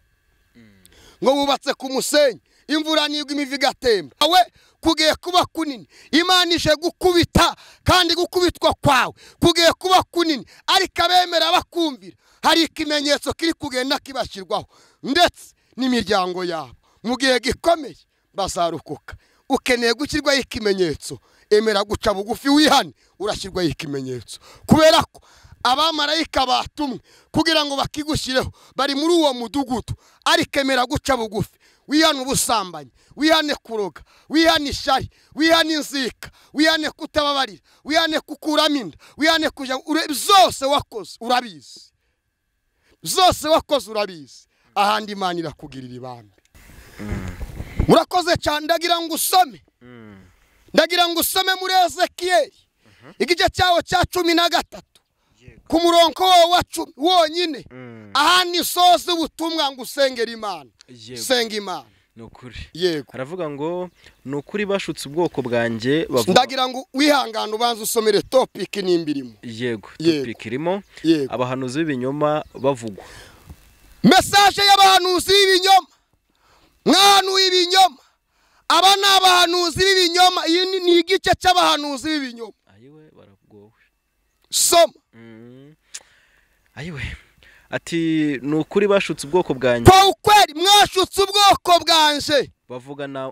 Ngo wubatse ku musenyi, imvura nigwa imivu igatemba. Awe kugiye kuba kunini, Imana ije gukubita, kandi gukubitwa kwawe kugiye kuba kunini, ariko abemera bakumvira, hari ikimenyetso kiri kugenda kibashyirwaho, ndetse n'imiryango yabo mu gihe gikomeye bazarukuka. Ukeneye gushyirwaho ikimenyetso, emera guca bugufi wihane, urashyirwaho ikimenyetso, kubera ko abamarayika batumwe kugira ngo bakigushyireho bari muri uwo mudugudu. Ariko emera guca bugufi, wihane ubusambanyi, wihane kuroga, wihane ishyari, wihane inzika, wihane kutababarira, wihane kukuramo inda, wihane kuja zose wakoze urabizi, zose wakoze urabizi. Ahandi Imana irakugirira ibambe. Murakoze cyane. Ndagira ngo usome muri Ezekiyeli igice cyawo cya 13 ku murongo wa 10 wonyine aha ni soze ubutumwa ngo usengera Imana senga Imana nukuri yego aravuga ngo nukuri bashutse ubwoko bwanjye bavuga ndagira ngo wihangane ubanze usomere topic nimbirimo yego topic irimo abahanuzi b'ibinyoma bavugwa message y'abahanuzi b'ibinyoma mwana w'ibinyoma aba n'abahanuzi b'ibinyoma iyi ni igice cy'abahanuzi b'ibinyoma ayiwe baragowe soma ayiwe ati nukuri bashutse ubwoko bwanjye kwa ukweli mwashutse ubwoko bwanje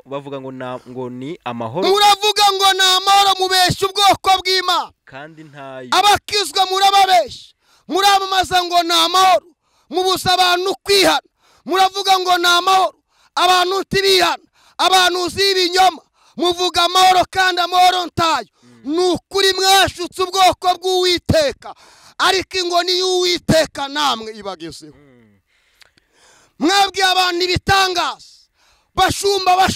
bavuga ngo ni amahoro muravuga ngo ni amahoro mubeshya ubwoko bw'Imana kandi ntayo abakizwa murababeshya muramamaza ngo ni amahoro mubuza abantu kwihana muravuga ngo ni amahoro abantu tibihana abantu z'ibinyoma muvuga amahoro kandi amahoro ntayo nukuri mwashutse ubwoko bw'Uwiteka ariko ingoni y'Uwiteka namwe ibagezeho mwabwiye abantu ibitangaza bashumba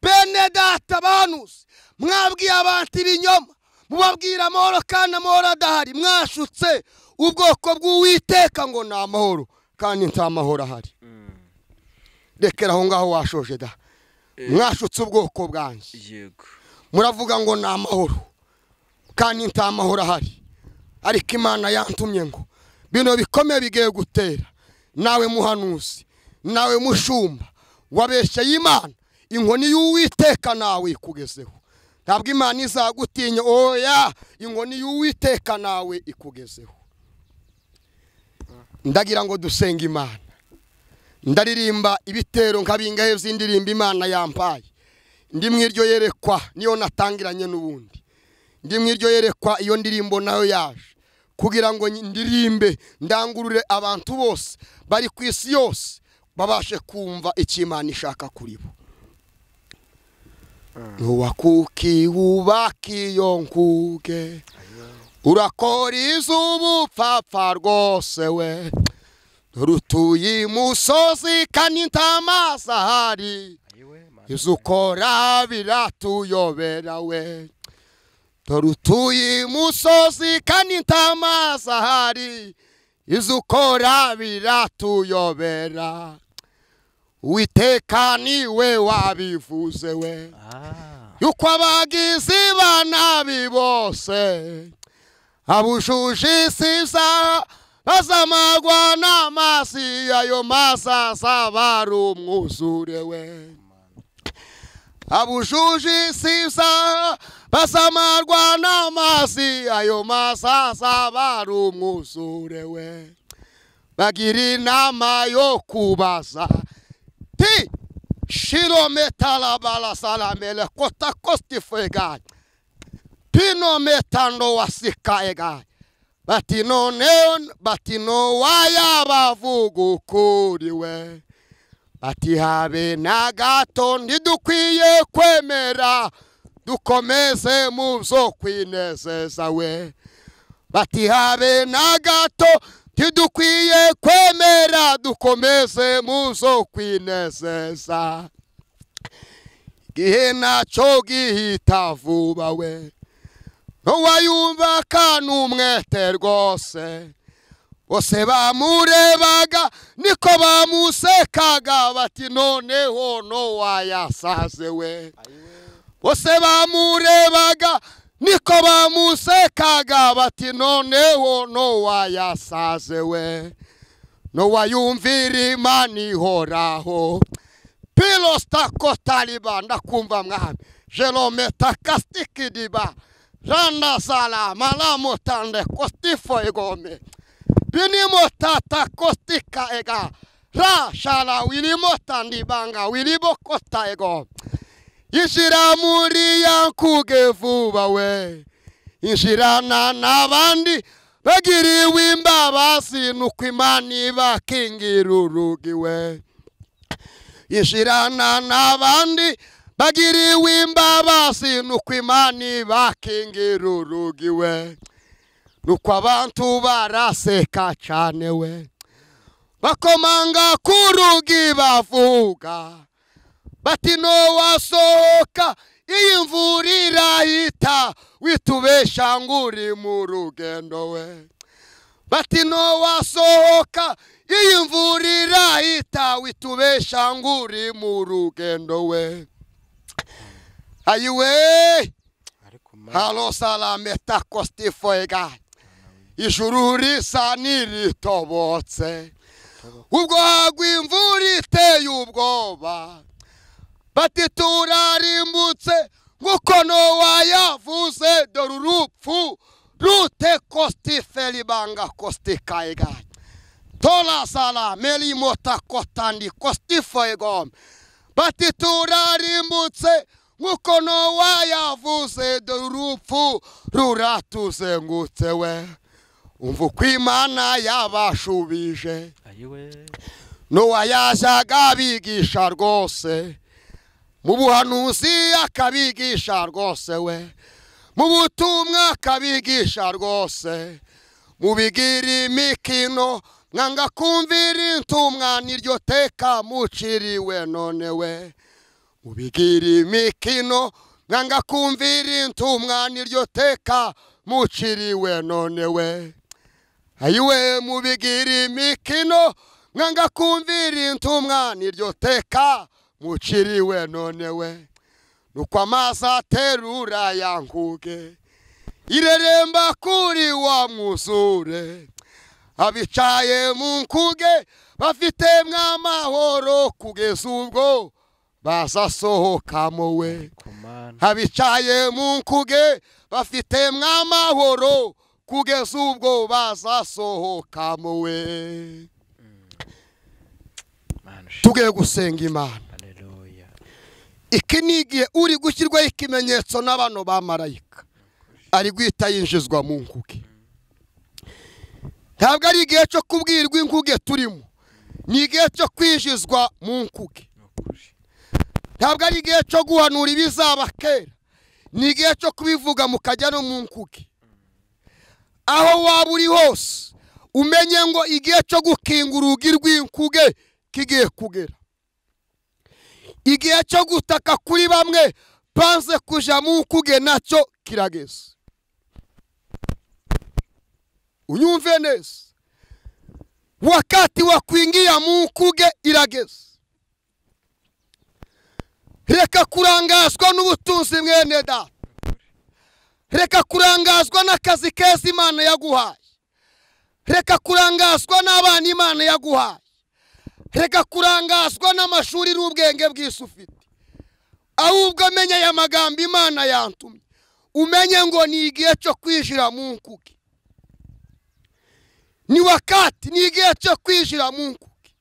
bene data bahanuzi mwabwiye abantu ibinyoma mubabwira amahoro kandi amahoro adahari mwashutse ubwoko bw'Uwiteka ngo ni amahoro kandi nta mahoro ahari rekera aho ngaho washoje da mwashutse ubwoko bwanjye yego muravuga ngo ni amahoro kandi nta mahoro ahari ariko Imana yantumye ngo bino bikomeye bigiye gutera nawe muhanuzi nawe mushumba wabeshya y'Imana inkoni y'Uwiteka nawe ikugezeho ntabwo Imana izagutinya oya inkoni y'Uwiteka nawe ikugezeho ndagira ngo dusenga Imana ndaririmba ibitero nkabingahe zindirimba Imana yampaye ndi mwiryo yerekwa niyo natangiranye n'ubundi ndi mwiryo yerekwa iyo ndirimbo nayo yaje kugira ngo ndirimbe ndangurure abantu bose bari ku isi yose babashe kumva icyo Imana ishaka kuri bo nuwakuki ubakiyo nkuge urakora iz'ubupfapfa rwose we rutuye musozi kandi ntamazi ahari izukora biratuyobera we rutuye musozi kandi ntamazi ahari izukora biratuyobera Uwiteka niwe wabivuze we yuko abagizi banabi bose abujuje isiza bazamagwa n'amazi ayo masasa barumwuzure we abujuje isiza basamarwa n'amazi ayo masasa barumwuzure we bagira inama yo kubaza ti shirometala bala salamele kota kostifega pino metando wasika ega batino waya bavuga kuri we bati habe na gato ntidukwiye kwemera dukomeze mu byo kwinezeza we bati habe na gato ntidukwiye kwemera dukomeze mu byo kwinezeza igihe nacyo gihita vuba we ntiwayumva kandi umwete rwose bose bamurebaga niko bamusekaga bati noneho ntiwayasaze we bose bamurebaga niko bamusekaga bati noneho ntiwayasaze we ntiwayumvira Imana ihoraho pilosta kotaliba ndakumva mwami jelometa kastikidiba randa sala malamo tande kostifo egome binimo tata kostika ega ra shala wilimo tandibanga wilibo kota ego inshira muri yankuge vuba we inshirana n'abandi bagiriwe imbabazi nuko Imana ibakingira urugi we inshirana n'abandi bagiriwe imbabazi nuko Imana ibakingira urugi we nuko abantu baraseka cyane we bakomanga ku rugi bavuga bati nowasohoka iyi mvura irahita witubesha nguri mu rugendo we bati no wasohoka iyi imvura irahita witubesha nguri mu rugendo we ayiwe halo salame takostifoega ijuru risa niritobotse ubwo hagwa imvura iteye ubwoba bati turarimbutse nguko Nowa yavuze dore urupfu rute kostifeli banga kostikaega tola sala meli mota kotandi kostifoega bati turarimbutse nguko Nowa yavuze dore urupfu ruratuzengutse we umva uko Imana yabashubije Nowa yajaga abigisha rwose mu buhanuzi akabigisha rwose we mu butumwa akabigisha rwose mu bigira imikino mwanga kumvira intumwa niryo teka muciriwe none we mu bigira imikino mwanga kumvira intumwa niryo teka muciriwe none we ayiwe mu bigira imikino mwanga kumvira intumwa niryo teka muciriwe none we nuko amazi aterura ya nkuge ireremba kuri wa mwuzure abicaye mu nkuge bafite mw'amahoro kugeza ubwo bazasohokamo we abicaye mu nkuge bafite mw'amahoro kugeza ubwo bazasohokamo we tugiye gusenga Imana iki nigiye uri gushyirwaho ikimenyetso n'abano ba marayika ari guhita yinjizwa mu nkuge ntabwo ari igihe cyo kubwirwa inkuge turimo ni igihe cyo kwinjizwa mu nkuge ntabwo ari igihe cyo guhanura ibizaba kera ni igihe cyo kubivuga mukajya no mu nkuge aho waba uri hose umenye ngo igihe cyo gukinga urugi rw'inkuge kigiye kugera igihe cyo gutaka kuri bamwe banze kuja mu nkuge nacyo kirageze unyumve neza wakati wa kuingia mu nkuge irageze reka kurangazwa n'ubutunzi mwene data reka kurangazwa n'akazi keza Imana yaguhaye reka kurangazwa n'abana Imana yaguhaye reka kurangazwa n'amashuri n'ubwenge bw'isi ufite ahubwo menya aya magambo Imana yantumye umenye ngo ni igihe cyo kwinjira mu nkuge ni wakati ni igihe cyo kwinjira mu nkuge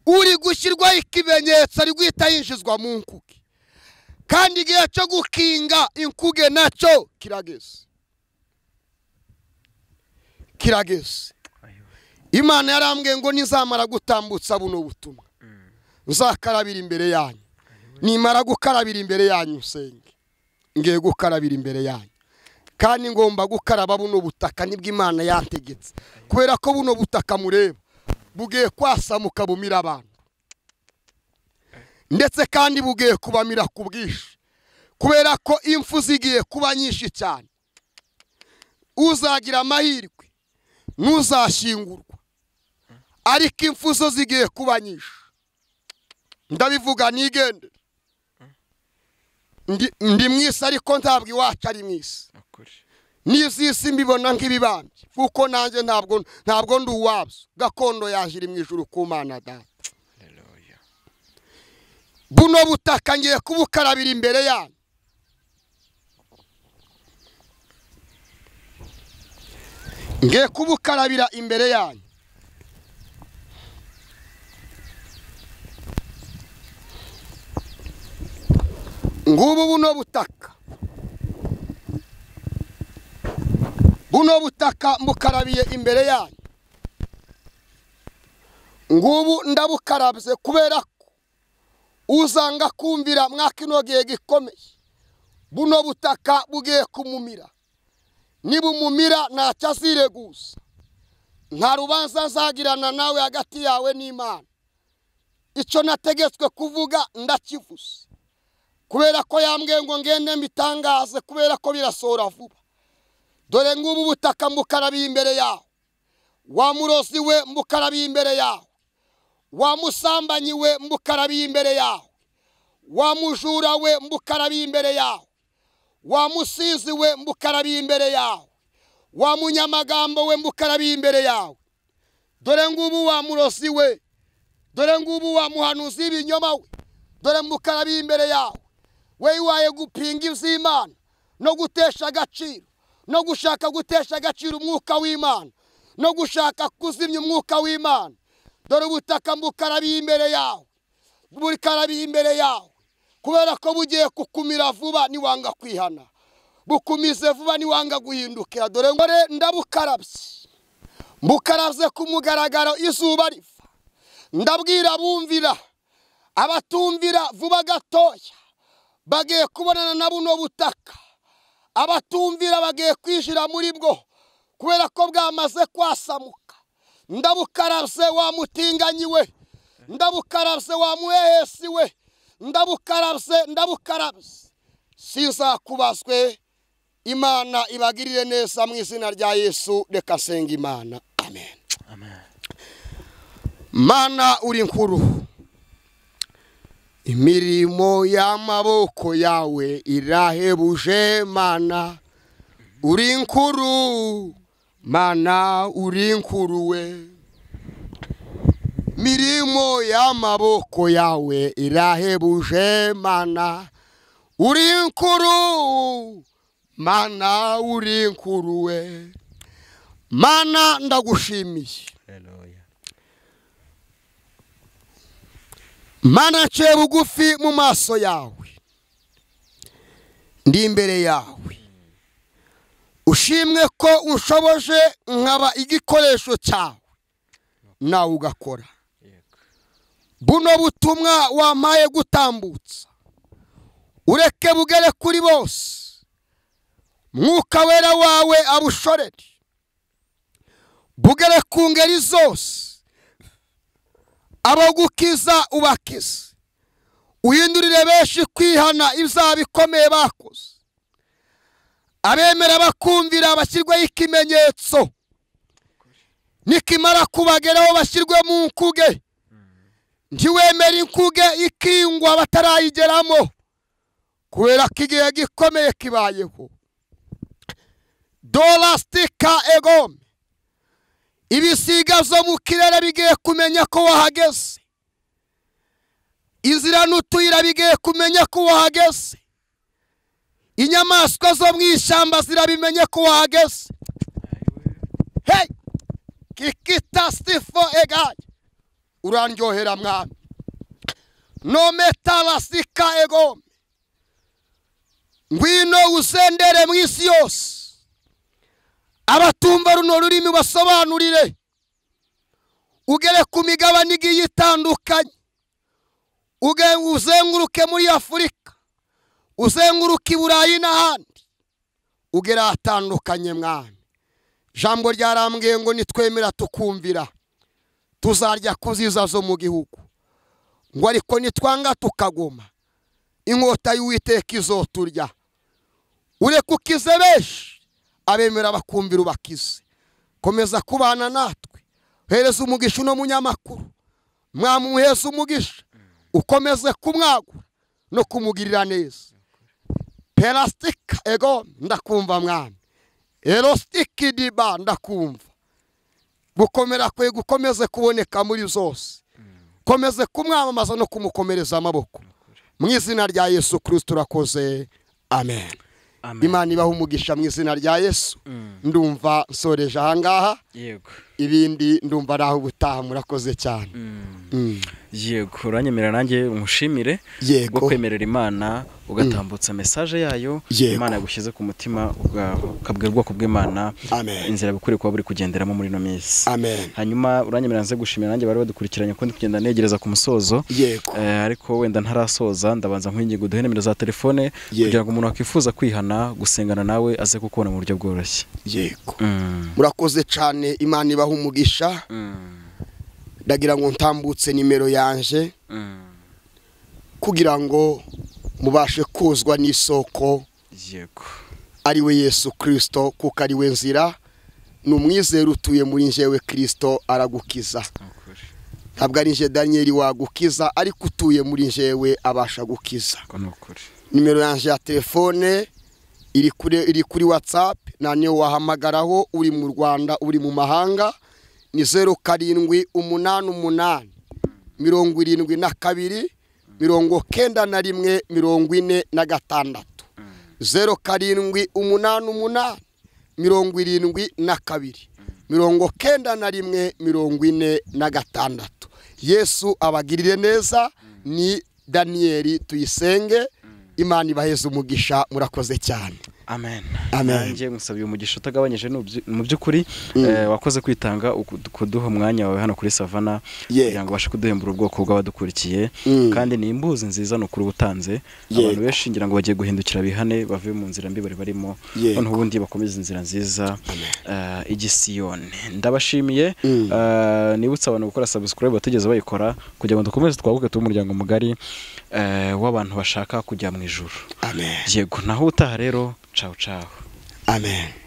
uri gushyirwaho ikimenyetso ari guhita yinjizwa mu nkuge kandi igihe cyo gukinga inkuge nacyo kirageze Imana yarambwiye ngo nizamara gutambutsa buno butumwa uzakarabira imbere yanyu nimara gukarabira imbere yanyu usenge ngiye gukarabira imbere yanyu kandi ngomba gukaraba buno butaka nibwo Imana yantegetse kubera ko buno butaka mureba bugiye kwasamuka bumira abantu ndetse kandi bugiye kubamira ku bwinshi kubera ko impfu zigiye kuba nyinshi cyane uzagira amahirwe ntuzashingurwa ariko impfu zo zigiye kuba nyinshi ndabivuga nigendere ndi mwisi ariko ntabwo iwacu ari mwisi n'izisi mbibona nk'ibibambye kuko nanjye ntabwo ndi uwabyo gakondo yaje iri mu ijuru ku Mana data buno butaka ngiye kubukarabira imbere yanyu ngiye kubukarabira imbere yanyu ngubu buno butaka mbukarabiye imbere yanyu ngubu ndabukarabye kubera ko uzanga kumvira mwakino gihe gikomeye buno butaka bugiye kumumira nibumumira ntacyo azireguza nta rubanza nzagirana nawe hagati yawe n'Imana icyo nategetswe kuvuga ndakivuze kubera ko yambwiye ngo ngende mbitangaze kubera ko birasohora vuba dore ngubu butaka mbukarabiye imbere yawe wa murozi we mbukarabiye imbere yawe, wa musambanyi we mbukarabiye imbere yawe, wa mujura we mbukarabiye imbere yawe, wa musizi we mbukarabiye imbere yawe, wa munyamagambo we mbukarabiye imbere yawe. Dore ngubu wa murozi we, dore ngubu wa muhanuzi w'ibinyoma we, dore mbukarabiye imbere yawe. We waye gupinga ivy'Imana no gutesha agaciro, no gushaka gutesha agaciro umwuka w'Imana, no gushaka kuzimya umwuka w'Imana. Dore ubutaka mbukarabiye imbere yawe, bukarabiye imbere yawe, kubera ko bugiye kukumira vuba niwanga kwihana, bukumize vuba niwanga guhindukira. Dore ngore ndabukarabye, mbukarabye ku mugaragaro izuba riva. Ndabwira bumvira, abatumvira vuba gatoya bagiye kubonana na buno butaka, abatumvira bagiye kwishira muri bwo kubera ko bwamaze kwasamuka. Ndabukarabye wa mutinganyi we, ndabukarabye wa muhehesi we, ndabukarabye. Sizakubazwe. Imana ibagirire neza mu izina rya Yesu. Reka senga Imana. Amen. Amen. Mana uri nkuru, imirimo y'amaboko yawe irahebuje. Mana uri nkuru, Mana uri nkuru we, mirimo y'amaboko yawe irahebuje. Mana uri nkuru, Mana uri nkuru we. Mana ndagushimiye. Haleluya. Mana nce bugufi mu maso yawe, ndi imbere yawe. Ushimwe ko unshoboje nkaba igikoresho cyawe, nawe ugakora. Buno butumwa wampaye gutambutsa, ureke bugere kuri bose. Mwuka wera wawe abushorere, bugere ku ngeri zose. Abagukiza ubakize, uhindurire benshi kwihana ibyaha bikomeye bakoze. Abemera bakumvira bashyirweho ikimenyetso, nikimara kubageraho bashyirwe mu nkuge. Ntiwemere inkuge ikingwa batarayigeramo, kubera ko igihe gikomeye kibayeho. Dolastika egome, ibisiga zo mu kirere bigiye kumenya ko wahageze. Inzira n'utuyira bigiye kumenya ko wahageze. Inyamaswa zo mu ishyamba zirabimenye ko wahageze. Hey, kikita stifo egaye, urandyohera mwami. No metalastika egome, ngwino usendere mu isi yose. Abatumva runo rurimi basobanurire, ugere ku migabane igiye itandukanye. Uzenguruke muri Afurika, uzenguruke i Burayi n'ahandi, ugere ahatandukanye mwami. Jambo ryarambwiye ngo nitwemera tukumvira, tuzarya kuziza zo mu gihugu. Ngo ariko nitwanga tukagoma, inkota y'Uwiteka izoturya. Ureke ukize benshi, abemera bakumvira ubakize. Komeza kubana natwe, hereza umugisha uno munyamakuru. Mwami umuheza umugisha, ukomeze kumwagura no kumugirira neza. Pelastika ego ndakumva mwami, erostiki diba ndakumva. Gukomera kwe gukomeze kuboneka muri zose. Komeze kumwamamaza no kumukomereza amaboko. Mu izina rya Yesu Kristo urakoze. Amen. Imana ibaha umugisha mu izina rya Yesu. Ndumva nsoreje ahangaha. Yego. Ibindi ndumva naho ubutaha murakoze cyane. Yego, uranyemera nanjye umushimire bwo kwemerera Imana ugatambutsa message yayo. Imana yagushyize ku mutima ukabwira ubwoko bw'Imana inzira bikuri kuba buri kugenderamo muri no minsi. Hanyuma uranyemera nze gushimira nanjye bari badukurikiranye ko ndi kugenda negereza ku musozo. Ariko wenda ntarasoza ndabanza nkwingingo duhe nimero za telefone kugira ngo umuntu akifuza kwihana gusengana nawe aze kukubona mu buryo bworoshye. Yego. Murakoze cyane, Imana ibaha umugisha. Ndagira ngo ntambutse nimero yanje kugira ngo mubashe kuzwa n'isoko. Yego. Ari we Yesu Kristo, kuko ari we nzira n'umwizero utuye muri njyewe Kristo aragukiza. Ntabwo ari nje Daniel wagukiza, ariko utuye muri njyewe abasha gukiza. Nimero yanjye ya telefone iri kuri WhatsApp, niyo wahamagaraho uri mu Rwanda uri mu mahanga, ni 0788 72 91 46. 0788 72 91 46. Yesu abagirire neza. Ni Daniel Tuyisenge. Imana ibaheze umugisha, murakoze cyane. Amen. Nanjye ngusabiye umugisha utagabanyije mu by'ukuri, wakoze kwitanga kuduha umwanya wawe hano kuri Savana kugira ngo bashe kuduhembura ubwoko bw'abadukurikiye, kandi ni imbuzi nziza no kuri ubutanze. Abantu benshi ngira ngo bagiye guhindukira bihane bave mu nzira mbi bari barimo, none ubundi bakomeza inzira nziza igisiyone. Ndabashimiye, nibutsa abantu gukora subscribe bategeze bayikora kugira ngo dukomeze twaguke tu umuryango mugari w'abantu bashaka kujya mu ijuru. Amen. Yego, naho utaha rero. Ciao ciao. Amen.